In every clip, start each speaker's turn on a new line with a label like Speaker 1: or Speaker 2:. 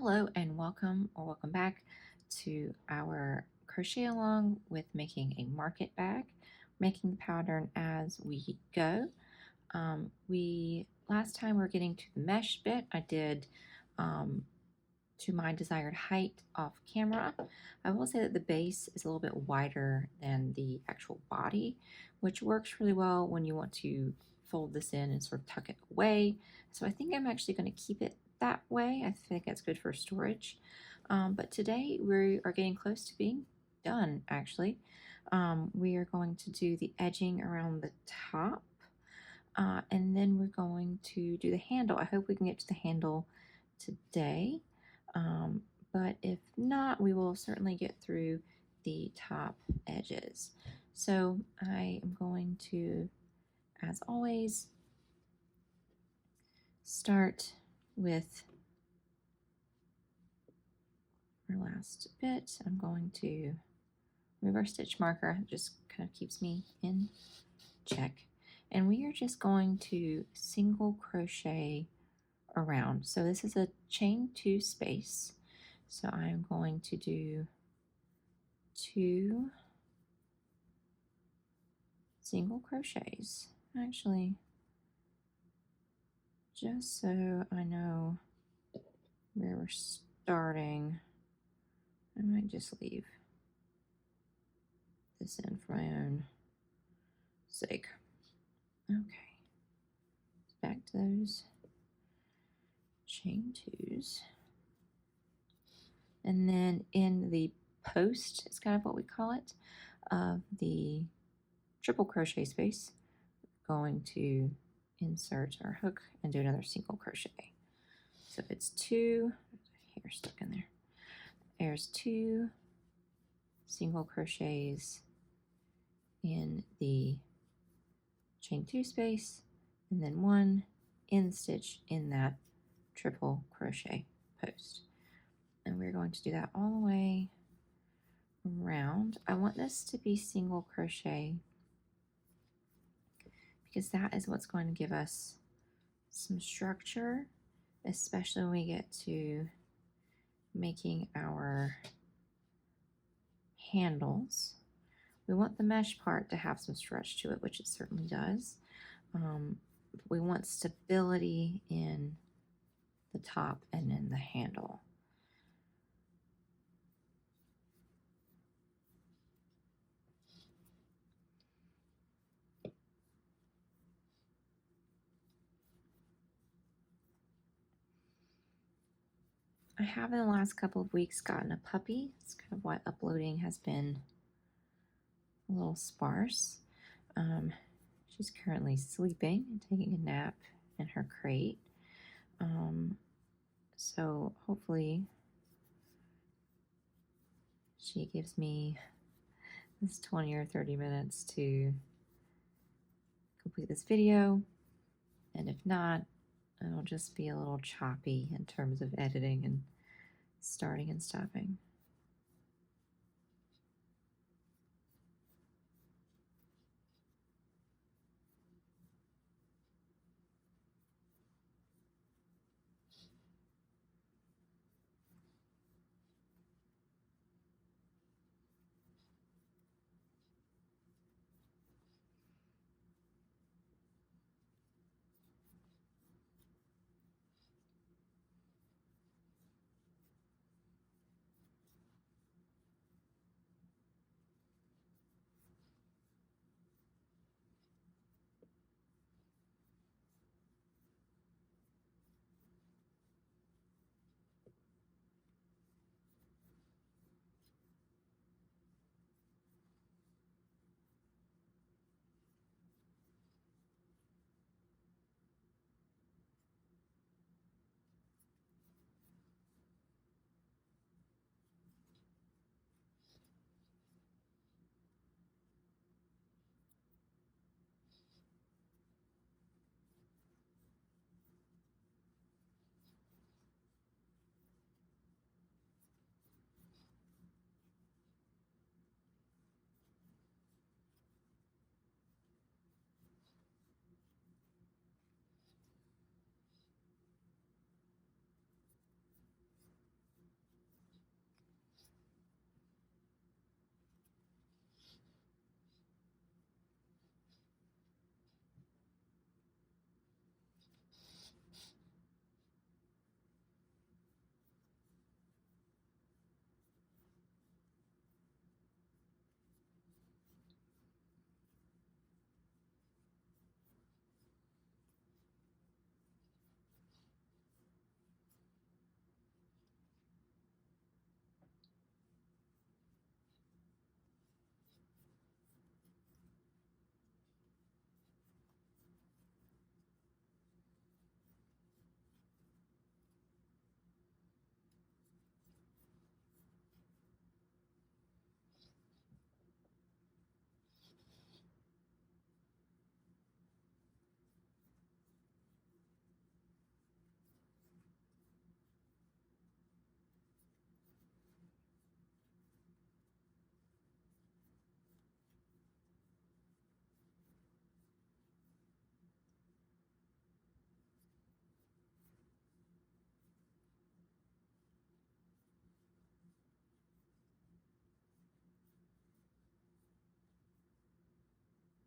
Speaker 1: Hello and welcome back to our crochet along with making a market bag, making the pattern as we go. We last time we are getting to the mesh bit. I did to my desired height off camera. I will say that the base is a little bit wider than the actual body, which works really well when you want to fold this in and sort of tuck it away. So I think I'm actually going to keep it that way. I think that's good for storage. But today we are getting close to being done, actually. We are going to do the edging around the top, and then we're going to do the handle. I hope we can get to the handle today. But if not, we will certainly get through the top edges. So I am going to, as always, start with our last bit. I'm going to remove our stitch marker. It just kind of keeps me in check. And we are just going to single crochet around. So this is a chain 2 space. So I'm going to do 2 single crochets. Actually, just so I know where we're starting, I might just leave this in for my own sake. Okay, back to those chain 2s. And then in the post, it's kind of what we call it, of the triple crochet space, we're going to insert our hook and do another single crochet. So it's 2, hair stuck in there. There's 2 single crochets in the chain 2 space, and then 1 in stitch in that triple crochet post. And we're going to do that all the way around. I want this to be single crochet because that is what's going to give us some structure, especially when we get to making our handles. We want the mesh part to have some stretch to it, which it certainly does. We want stability in the top and in the handle. I have in the last couple of weeks gotten a puppy. It's kind of why uploading has been a little sparse. She's currently sleeping and taking a nap in her crate. So hopefully she gives me this 20 or 30 minutes to complete this video. And if not, it'll just be a little choppy in terms of editing and starting and stopping.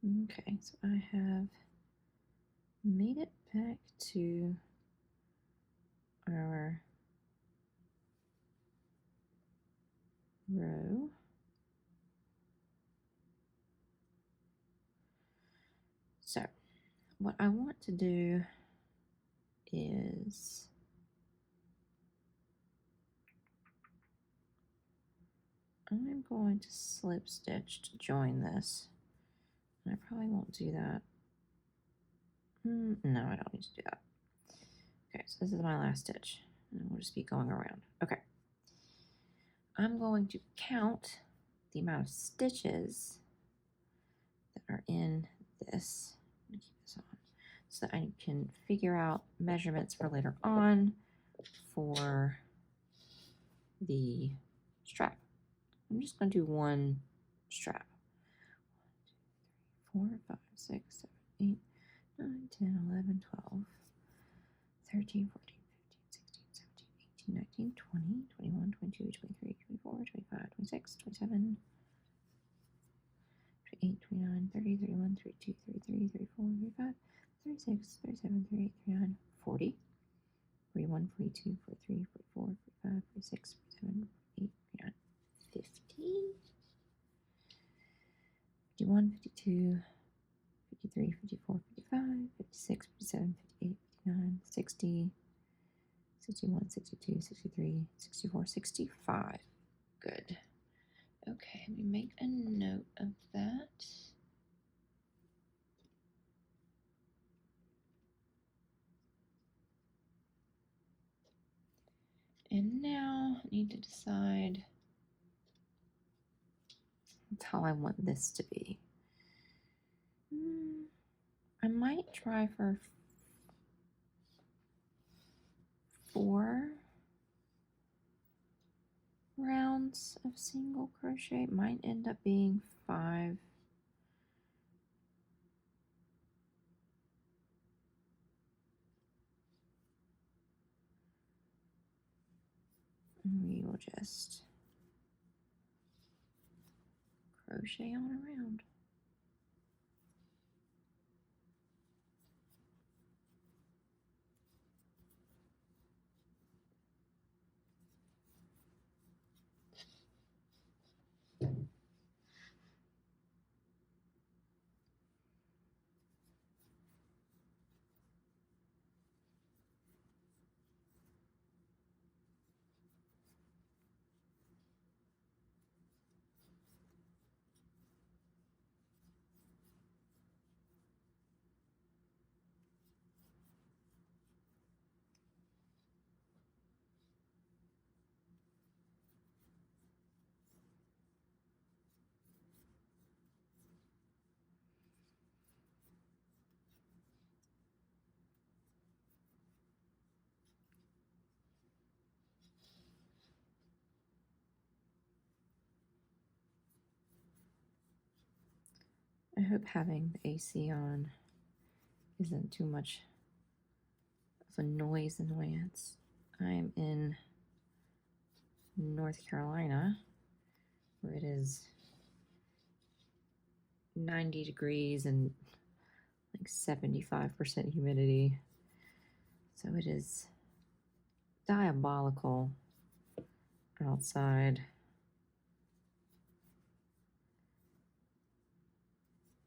Speaker 1: Okay, so I have made it back to our row. So what I want to do is I'm going to slip stitch to join this. And I probably won't do that. No, I don't need to do that. Okay, so this is my last stitch. And we'll just be going around. Okay. I'm going to count the amount of stitches that are in this. I'm gonna keep this on so that I can figure out measurements for later on for the strap. I'm just going to do one strap. 4, 5, 6, 7, 8, 9, 10, 11, 12, 13, 14, 15, 16, 17, 18, 19, 20, 21, 22, 23, 24, 25, 26, 27, 28, 29, 30, 31, 32, 33, 34, 35, 36, 37, 38, 39, 40, 41, 42, 43, 44, 45, 46, 47, 48, 49, 50, 51, 52, 53, 54, 55, 56, 57, 58, 59, 60, 61, 62, 63, 64, 65. Good. Okay, let me make a note of that. And now I need to decide how I want this to be. I might try for 4 rounds of single crochet. Might end up being 5. And we will just crochet on around. I hope having the AC on isn't too much of a noise annoyance. I'm in North Carolina where it is 90 degrees and like 75% humidity. So it is diabolical outside.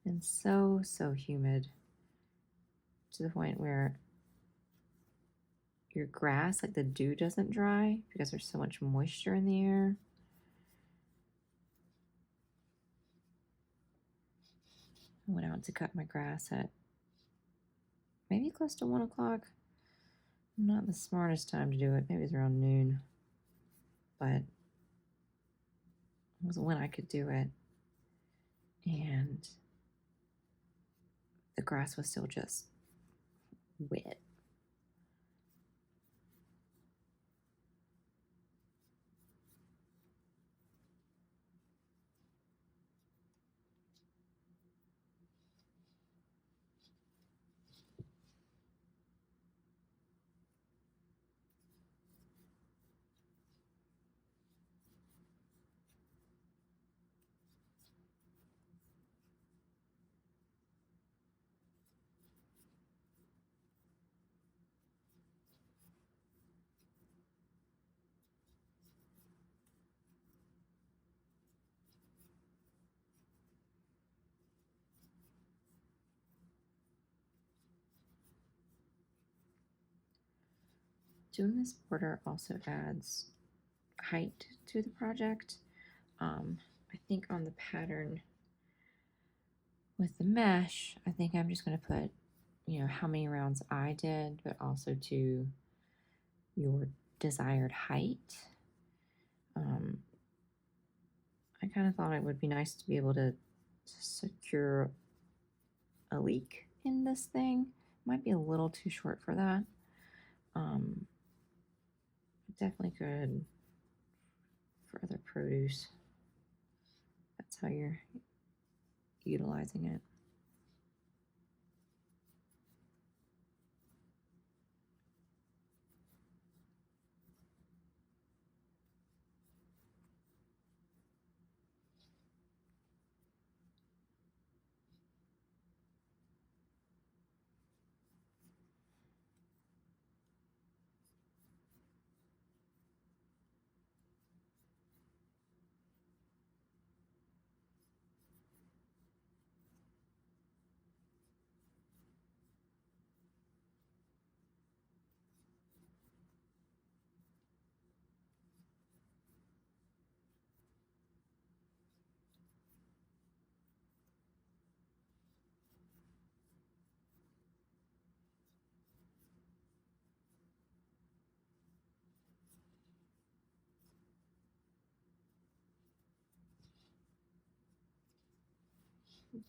Speaker 1: And so humid to the point where your grass, like the dew doesn't dry because there's so much moisture in the air. I went out to cut my grass at maybe close to 1 o'clock. Not the smartest time to do it. Maybe it's around noon. But it was when I could do it. And the grass was still just wet. doing this border also adds height to the project. I think on the pattern with the mesh, I think I'm just going to put, how many rounds I did, but also to your desired height. I kind of thought it would be nice to be able to secure a leak in this thing. Might be a little too short for that. Definitely good for other produce. That's how you're utilizing it.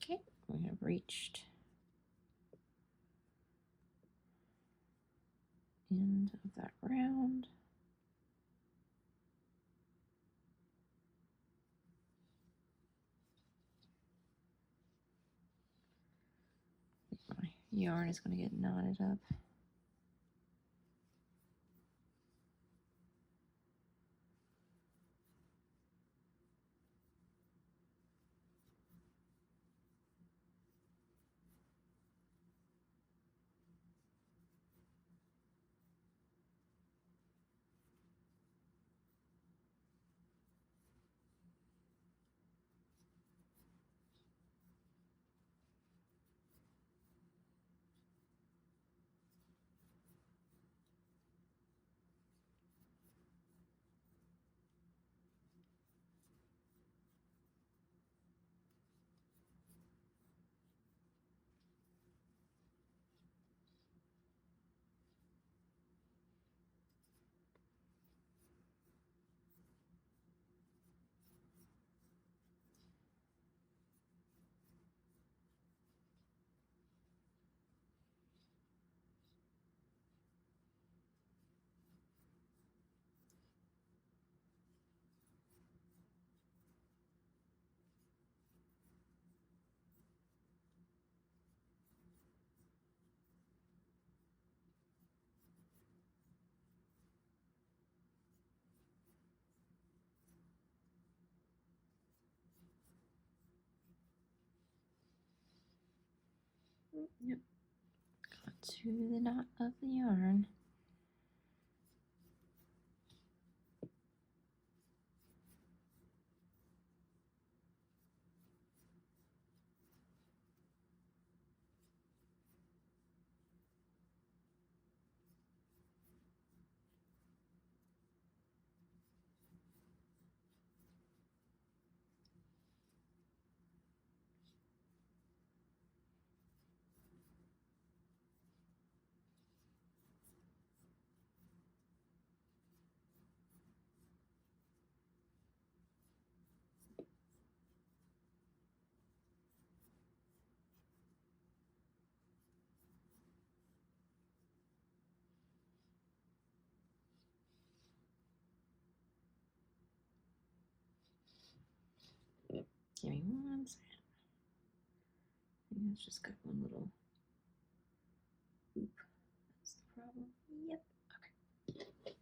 Speaker 1: Okay, we have reached end of that round. My yarn is going to get knotted up. Yep, got to the knot of the yarn. Give me 1 second. I think it's just got one little loop. That's the problem. Yep. Okay.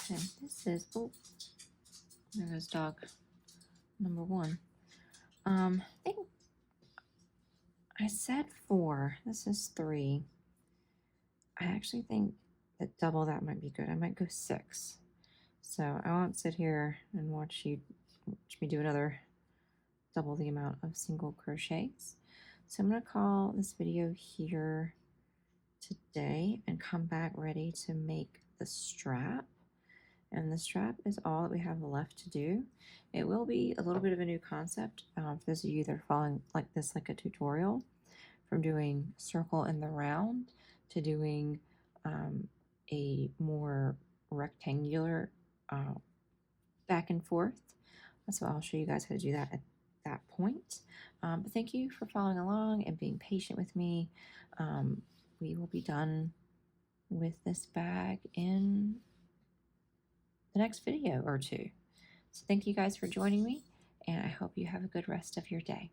Speaker 1: Okay, this is, oh, there goes dog number 1. I think I said 4. This is 3. I actually think that double that might be good. I might go 6. So I won't sit here and watch me do another double the amount of single crochets. So I'm going to call this video here today and come back ready to make the strap. And the strap is all that we have left to do. It will be a little bit of a new concept for those of you that are following like this, like a tutorial, from doing circle in the round to doing a more rectangular back and forth. So I'll show you guys how to do that at that point. But thank you for following along and being patient with me. We will be done with this bag in the next video or 2. So thank you guys for joining me, and I hope you have a good rest of your day.